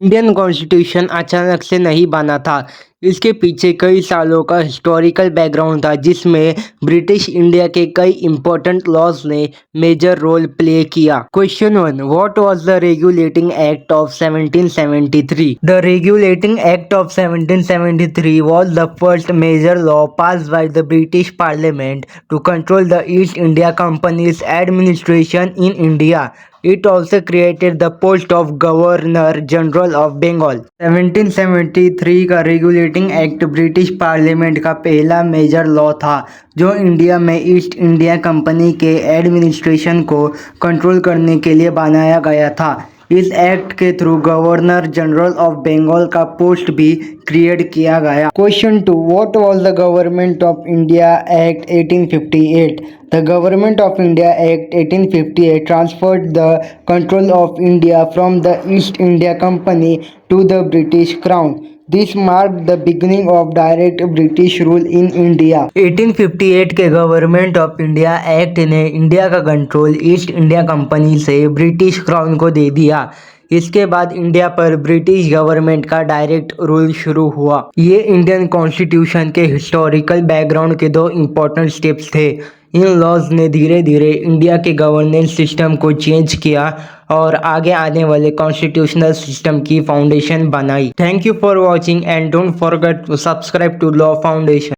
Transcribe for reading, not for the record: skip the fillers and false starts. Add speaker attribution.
Speaker 1: Indian constitution अचानक से नहीं बना था। इसके पीछे कई सालों का हिस्टोरिकल बैकग्राउंड था, जिसमें ब्रिटिश इंडिया के कई इंपॉर्टेंट लॉज ने मेजर रोल प्ले किया। Question 1, what was the regulating act of 1773? The regulating act of 1773 was the first major law passed by the British Parliament to control the East India Company's administration in India. It also created the post of Governor General of Bengal. 1773 का regulating act British parliament का पहला major law था, जो India में East India company के administration को control करने के लिए बनाया गया था। इस एक्ट के through governor general of Bengal का पोस्ट भी क्रिएट किया गया। Question 2, what was the government of India act 1858? The Government of India Act 1858 transferred the control of India from the East India Company to the British Crown. This marked the beginning of direct British rule in India. 1858 के government of India act ने India का control east India company से British crown को दे दिया। इसके बाद India पर British government का डायरेक्ट रूल शुरू हुआ। ये इंडियन कॉन्स्टिट्यूशन के हिस्टोरिकल बैकग्राउंड के दो इम्पोर्टेंट स्टेप्स थे। इन लॉज ने धीरे धीरे इंडिया के गवर्नेंस सिस्टम को चेंज किया और आगे आने वाले कॉन्स्टिट्यूशनल सिस्टम की फाउंडेशन बनाई। Thank you for watching and don't forget to subscribe to law foundation.